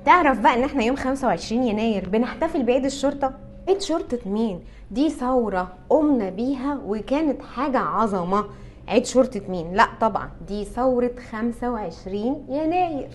تعرف بقى ان احنا يوم 25 يناير بنحتفل بعيد الشرطة؟ عيد شرطة مين؟ دي ثورة قمنا بيها وكانت حاجة عظمة. عيد شرطة مين؟ لا طبعا دي ثورة 25 يناير.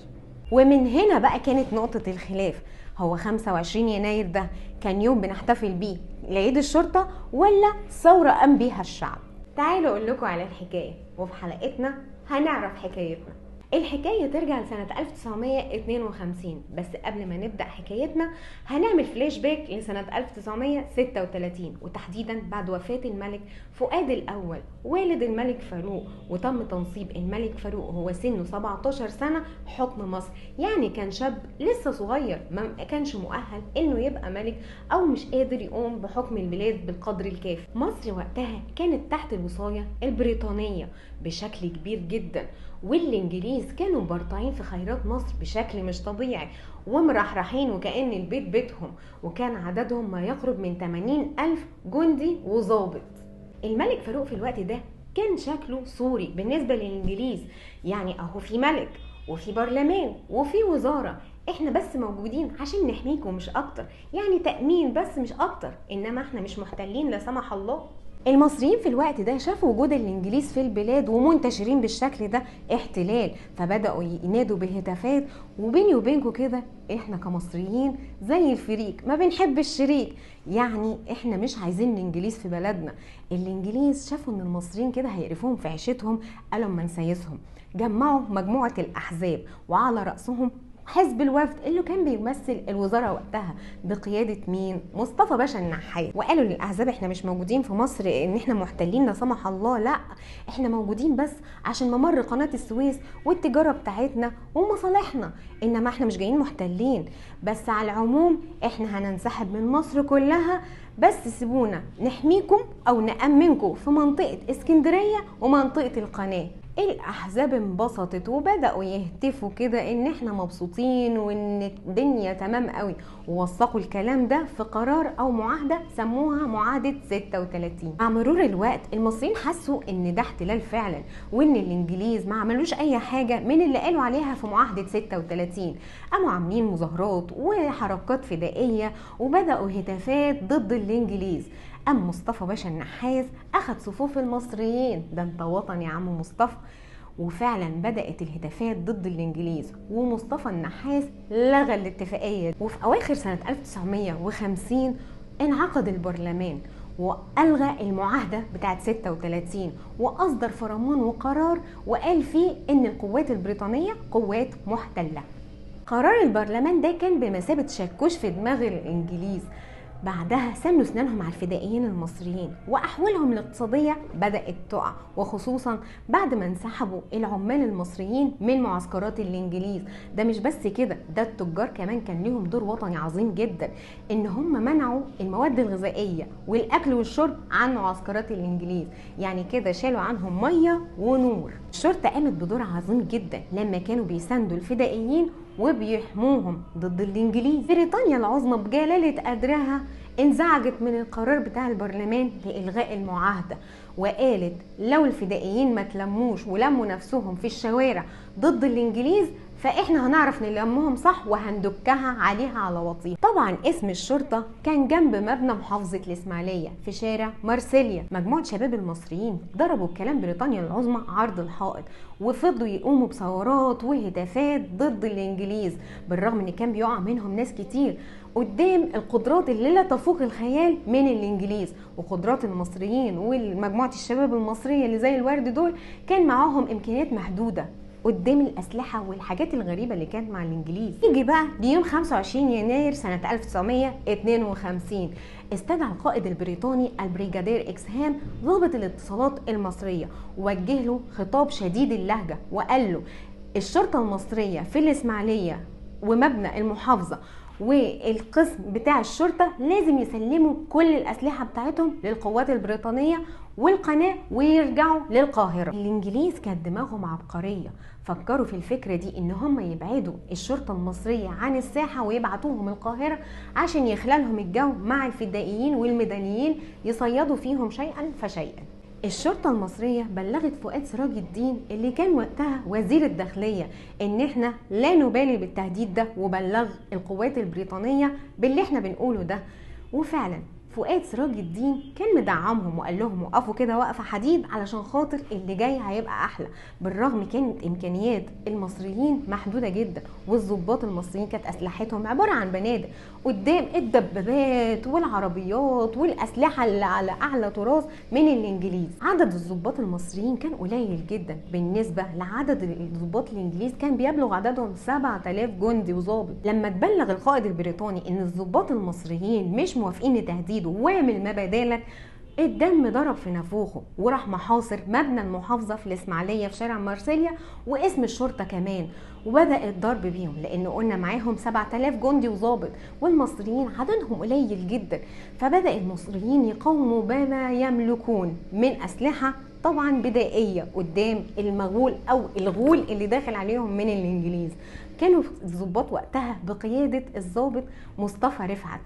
ومن هنا بقى كانت نقطة الخلاف، هو 25 يناير ده كان يوم بنحتفل بيه لعيد الشرطة ولا ثورة قام بيها الشعب؟ تعالوا اقول لكم على الحكاية، وفي حلقتنا هنعرف حكايتنا. الحكاية ترجع لسنة 1952، بس قبل ما نبدأ حكايتنا هنعمل فلاش باك لسنة 1936، وتحديدا بعد وفاة الملك فؤاد الأول والد الملك فاروق، وتم تنصيب الملك فاروق هو سنه 17 سنة حكم مصر. يعني كان شاب لسه صغير، ما كانش مؤهل انه يبقى ملك او مش قادر يقوم بحكم البلاد بالقدر الكافي. مصر وقتها كانت تحت الوصاية البريطانية بشكل كبير جدا، والانجليز كانوا مبرطعين في خيرات مصر بشكل مش طبيعي ومرحرحين وكأن البيت بيتهم، وكان عددهم ما يقرب من 80,000 جندي وضابط. الملك فاروق في الوقت ده كان شكله صوري بالنسبة للانجليز، يعني اهو في ملك وفي برلمان وفي وزارة، احنا بس موجودين عشان نحميكم مش اكتر، يعني تأمين بس مش اكتر، انما احنا مش محتلين لا سمح الله. المصريين في الوقت ده شافوا وجود الانجليز في البلاد ومنتشرين بالشكل ده احتلال، فبدأوا ينادوا بالهتافات. وبيني وبينكم كده احنا كمصريين زي الفريق ما بنحب الشريك، يعني احنا مش عايزين الانجليز في بلدنا. الانجليز شافوا ان المصريين كده هيقرفوهم في عيشتهم، قالوا ما نسيسهم. جمعوا مجموعة الاحزاب وعلى رأسهم حزب الوفد اللي كان بيمثل الوزاره وقتها بقياده مين؟ مصطفى باشا النحاس. وقالوا للاحزاب احنا مش موجودين في مصر ان احنا محتلين لا سمح الله، لا احنا موجودين بس عشان ممر قناه السويس والتجاره بتاعتنا ومصالحنا، انما احنا مش جايين محتلين. بس على العموم احنا هننسحب من مصر كلها، بس سيبونا نحميكم او نأمنكم في منطقه اسكندريه ومنطقه القناه. الاحزاب انبسطت وبداوا يهتفوا كده ان احنا مبسوطين وان الدنيا تمام قوي، ووثقوا الكلام ده في قرار او معاهده سموها معاهده 36. مع مرور الوقت المصريين حسوا ان ده احتلال فعلا، وان الانجليز ما عملوش اي حاجه من اللي قالوا عليها في معاهده 36. قاموا عاملين مظاهرات وحركات فدائيه وبداوا هتافات ضد الانجليز. قام مصطفى باشا النحاس اخد صفوف المصريين، ده انت وطن يا عم مصطفى، وفعلا بدأت الهتافات ضد الانجليز، ومصطفى النحاس لغى الاتفاقية. وفي اواخر سنة 1950 انعقد البرلمان والغى المعاهده بتاعت 36 واصدر فرمان وقرار وقال فيه ان القوات البريطانيه قوات محتله. قرار البرلمان ده كان بمثابه شاكوش في دماغ الانجليز. بعدها سنوا اسنانهم على الفدائيين المصريين، واحوالهم الاقتصاديه بدات تقع، وخصوصا بعد ما انسحبوا العمال المصريين من معسكرات الانجليز. ده مش بس كده، ده التجار كمان كان ليهم دور وطني عظيم جدا، ان هم منعوا المواد الغذائيه والاكل والشرب عن معسكرات الانجليز، يعني كده شالوا عنهم ميه ونور. الشرطه قامت بدور عظيم جدا لما كانوا بيساندوا الفدائيين وبيحموهم ضد الانجليز. بريطانيا العظمى بجلالة قدرها انزعجت من القرار بتاع البرلمان لإلغاء المعاهدة، وقالت لو الفدائيين ما تلموش ولموا نفسهم في الشوارع ضد الانجليز فاحنا هنعرف نلمهم صح وهندكها عليها على وطيها. طبعا اسم الشرطة كان جنب مبنى محافظة الاسماعيلية في شارع مارسيليا. مجموعة شباب المصريين ضربوا الكلام بريطانيا العظمى عرض الحائط، وفضلوا يقوموا بثورات وهتافات ضد الانجليز، بالرغم ان كان بيقع منهم ناس كتير قدام القدرات اللي لا تفوق الخيال من الانجليز. وقدرات المصريين ومجموعة الشباب المصرية اللي زي الورد دول كان معاهم امكانيات محدودة قدام الأسلحة والحاجات الغريبة اللي كانت مع الإنجليز. يجي بقى ليوم 25 يناير سنة 1952 استدعى القائد البريطاني البريجادير إكسهام ضابط الاتصالات المصرية، ووجه له خطاب شديد اللهجة وقال له الشرطة المصرية في الإسماعيلية ومبنى المحافظة والقسم بتاع الشرطة لازم يسلموا كل الأسلحة بتاعتهم للقوات البريطانية والقناة ويرجعوا للقاهرة. الإنجليز كانت دماغهم عبقرية، فكروا في الفكرة دي إن هم يبعدوا الشرطة المصرية عن الساحة ويبعتوهم القاهرة عشان يخلالهم الجو مع الفدائيين والمدنيين يصيدوا فيهم شيئا فشيئا. الشرطة المصرية بلغت فؤاد سراج الدين اللي كان وقتها وزير الداخلية ان احنا لا نبالي بالتهديد ده، وبلغ القوات البريطانية باللي احنا بنقوله ده. وفعلا فؤاد سراج الدين كان مدعمهم وقال لهم وقفوا كده وقفة حديد علشان خاطر اللي جاي هيبقى احلى. بالرغم كانت امكانيات المصريين محدودة جدا، والضباط المصريين كانت اسلحتهم عبارة عن بنادق قدام الدبابات والعربيات والاسلحة اللي على اعلى طراز من الانجليز. عدد الضباط المصريين كان قليل جدا بالنسبة لعدد الضباط الانجليز، كان بيبلغ عددهم 7000 جندي وضابط. لما تبلغ القائد البريطاني ان الضباط المصريين مش موافقين لتهديده واعمل ما بدالك، الدم ضرب في نافوخه وراح محاصر مبنى المحافظة في الإسماعيلية في شارع مارسيليا واسم الشرطة كمان، وبدأ الضرب بيهم لأن قلنا معاهم 7000 جندي وضابط والمصريين عددهم قليل جدا. فبدأ المصريين يقاوموا بما يملكون من أسلحة طبعا بدائية قدام المغول أو الغول اللي داخل عليهم من الإنجليز. كانوا الضباط وقتها بقيادة الضابط مصطفى رفعت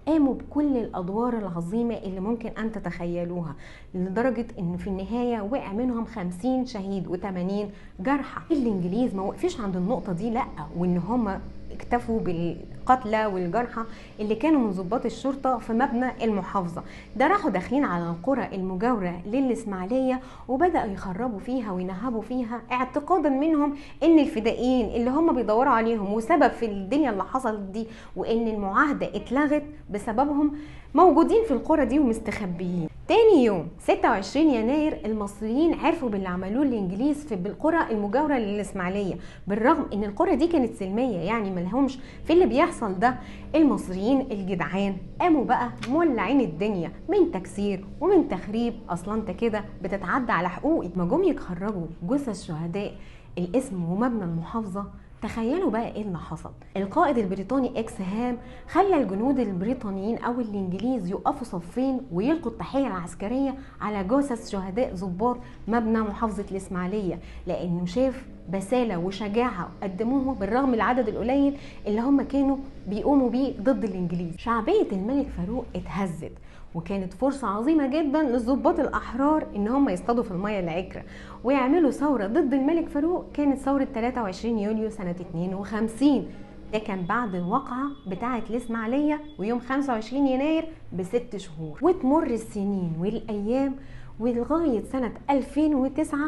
قاموا بكل الادوار العظيمه اللي ممكن ان تتخيلوها، لدرجه ان في النهايه وقع منهم 50 شهيد و80 جرحى. الانجليز ما وقفش عند النقطه دي، لا، وان هم اكتفوا بالقتلى والجرحى اللي كانوا من ضباط الشرطه في مبنى المحافظه ده. راحوا داخلين على القرى المجاوره للاسماعيليه وبداوا يخربوا فيها وينهبوا فيها، اعتقادا منهم ان الفدائيين اللي هم بيدوروا عليهم وسبب في الدنيا اللي حصلت دي وان المعاهده اتلغت بسببهم موجودين في القرى دي ومستخبيين. تاني يوم 26 يناير المصريين عرفوا باللي عملوه الانجليز في بالقرى المجاوره للاسماعيليه، بالرغم ان القرى دي كانت سلميه يعني ملهمش في اللي بيحصل ده. المصريين الجدعان قاموا بقى مولعين الدنيا من تكسير ومن تخريب، اصلا انت كده بتتعدى على حقوقي. ما جم يخرجوا جثث شهداء الاسم ومبنى المحافظه، تخيلوا بقى ايه اللي حصل. القائد البريطاني اكس هام خلى الجنود البريطانيين او الانجليز يقفوا صفين ويلقوا التحيه العسكريه على جثث شهداء ضباط مبنى محافظه الاسماعيليه، لانه شاف بساله وشجاعه قدموه بالرغم العدد القليل اللي هم كانوا بيقوموا بيه ضد الانجليز. شعبيه الملك فاروق اتهزت، وكانت فرصة عظيمة جدا للضباط الأحرار إن هم يصطادوا في المياه العكرة ويعملوا ثورة ضد الملك فاروق. كانت ثورة 23 يوليو سنة 52. ده كان بعد الواقعة بتاعة الإسماعيلية ويوم 25 يناير ب6 شهور. وتمر السنين والأيام ولغاية سنة 2009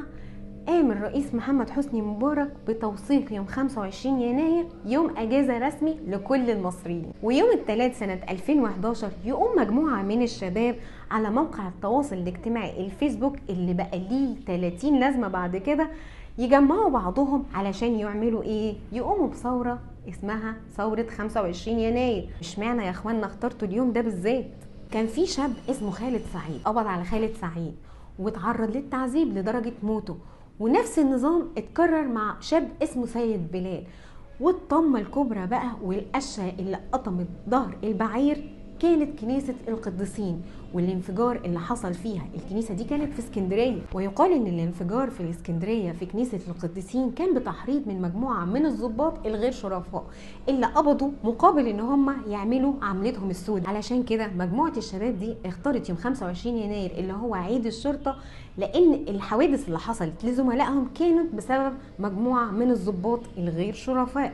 قام الرئيس محمد حسني مبارك بتوثيق يوم 25 يناير يوم اجازه رسمي لكل المصريين. ويوم الثلاث سنه 2011 يقوم مجموعه من الشباب على موقع التواصل الاجتماعي الفيسبوك اللي بقى ليه 30 لازمه بعد كده، يجمعوا بعضهم علشان يعملوا ايه؟ يقوموا بثوره اسمها ثوره 25 يناير. اشمعنى يا اخوانا اخترتوا اليوم ده بالذات؟ كان في شاب اسمه خالد سعيد قبض على خالد سعيد واتعرض للتعذيب لدرجه موته، ونفس النظام اتكرر مع شاب اسمه سيد بلال. والطمة الكبرى بقى والقشة اللي قطمت ظهر البعير كانت كنيسة القديسين، والانفجار اللي حصل فيها الكنيسة دي كانت في اسكندرية. ويقال ان الانفجار في الاسكندرية في كنيسة القديسين كان بتحريض من مجموعة من الضباط الغير شرفاء اللي قبضوا مقابل ان هم يعملوا عملتهم السود. علشان كده مجموعة الشباب دي اختارت يوم 25 يناير اللي هو عيد الشرطة، لان الحوادث اللي حصلت لزملائهم كانت بسبب مجموعة من الضباط الغير شرفاء.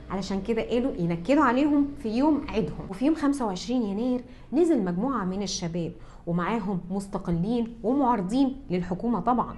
علشان كده قالوا ينكدوا عليهم في يوم عيدهم. وفي يوم 25 يناير نزل مجموعة من الشباب ومعاهم مستقلين ومعارضين للحكومة طبعا،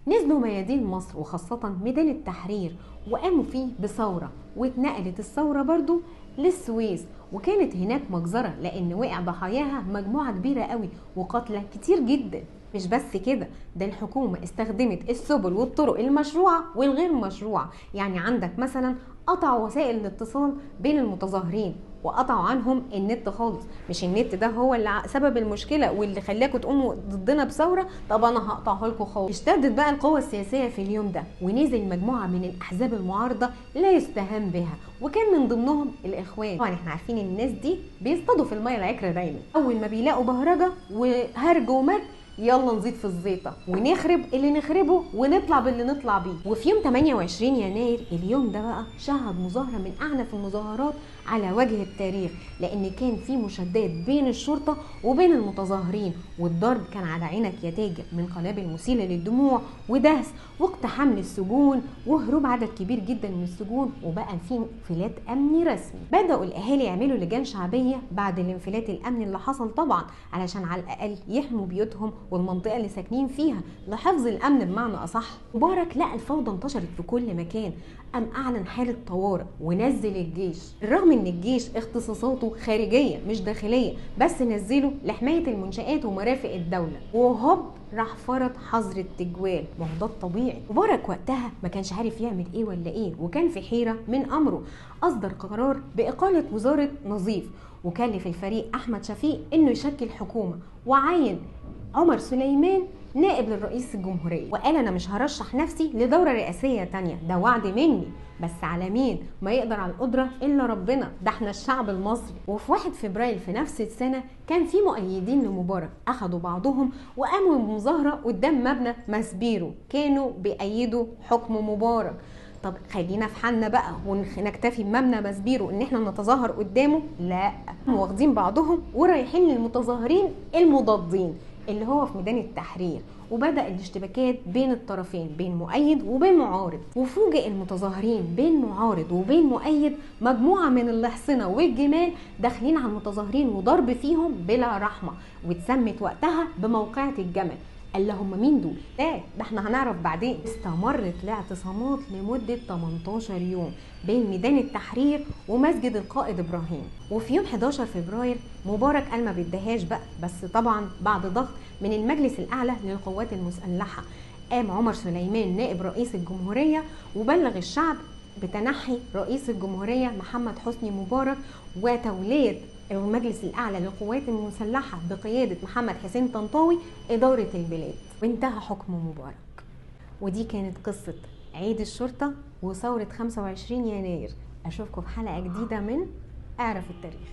نزلوا ميادين مصر وخاصة ميدان التحرير وقاموا فيه بثورة، واتنقلت الثورة برضو للسويس، وكانت هناك مجزرة لان وقع ضحاياها مجموعة كبيرة قوي وقتلى كتير جدا. مش بس كده، ده الحكومة استخدمت السبل والطرق المشروعة والغير مشروعة. يعني عندك مثلا قطعوا وسائل الاتصال بين المتظاهرين وقطعوا عنهم النت خالص. مش النت ده هو اللي سبب المشكلة واللي خلاكم تقوموا ضدنا بثورة؟ طب انا هقطعه لكم خالص. اشتدت بقى القوة السياسية في اليوم ده، ونزل مجموعة من الاحزاب المعارضة لا يستهان بها، وكان من ضمنهم الاخوان. طبعا احنا عارفين الناس دي بيصطادوا في المية العكرة دايما، اول ما بيلاقوا بهرجة وهرج ومرج يلا نزيد في الزيطة ونخرب اللي نخربه ونطلع باللي نطلع بيه. وفي يوم 28 يناير اليوم ده بقى شهد مظاهرة من أعنف المظاهرات على وجه التاريخ، لأن كان في مشادات بين الشرطة وبين المتظاهرين، والضرب كان على عينك يا تاجر من قنابل مسيلة للدموع ودهس واقتحام للسجون وهروب عدد كبير جدا من السجون، وبقى في انفلات أمني رسمي. بدأوا الأهالي يعملوا لجان شعبية بعد الانفلات الأمني اللي حصل طبعا، علشان على الأقل يحموا بيوتهم والمنطقة اللي ساكنين فيها لحفظ الأمن بمعنى أصح. مبارك لقى الفوضى انتشرت في كل مكان، قام أعلن حالة طوارئ ونزل الجيش، بالرغم ان الجيش اختصاصاته خارجية مش داخلية، بس نزله لحماية المنشآت ومرافق الدولة، وهوب راح فرض حظر التجوال. ما هو ده الطبيعي. مبارك وقتها ما كانش عارف يعمل ايه ولا ايه، وكان في حيرة من امره. اصدر قرار باقالة وزارة نظيف، وكلف الفريق احمد شفيق انه يشكل حكومة، وعين عمر سليمان نائب للرئيس الجمهورية، وقال انا مش هرشح نفسي لدورة رئاسية تانية، ده وعد مني، بس على مين؟ ما يقدر على القدرة الا ربنا، ده احنا الشعب المصري. وفي 1 فبراير في نفس السنة كان في مؤيدين لمبارك اخدوا بعضهم وقاموا بمظاهرة قدام مبنى ماسبيرو، كانوا بيأيدوا حكم مبارك. طب خلينا في حالنا بقى ونكتفي بمبنى ماسبيرو ان احنا نتظاهر قدامه؟ لا، واخدين بعضهم ورايحين للمتظاهرين المضادين اللي هو في ميدان التحرير، وبدأ الاشتباكات بين الطرفين، بين مؤيد وبين معارض. وفوجئ المتظاهرين بين معارض وبين مؤيد مجموعة من الأحصنة والجمال داخلين على المتظاهرين وضرب فيهم بلا رحمة، واتسمت وقتها بموقعة الجمل. قال لهم مين دول؟ لا ده احنا هنعرف بعدين. استمرت الاعتصامات لمدة 18 يوم بين ميدان التحرير ومسجد القائد ابراهيم. وفي يوم 11 فبراير مبارك قال ما بدهاش بقى، بس طبعا بعد ضغط من المجلس الاعلى للقوات المسلحة، قام عمر سليمان نائب رئيس الجمهورية وبلغ الشعب بتنحي رئيس الجمهورية محمد حسني مبارك وتولية المجلس الأعلى للقوات المسلحة بقيادة محمد حسين طنطاوي إدارة البلاد، وانتهى حكم مبارك. ودي كانت قصة عيد الشرطة وثورة 25 يناير. أشوفكم في حلقة جديدة من اعرف التاريخ.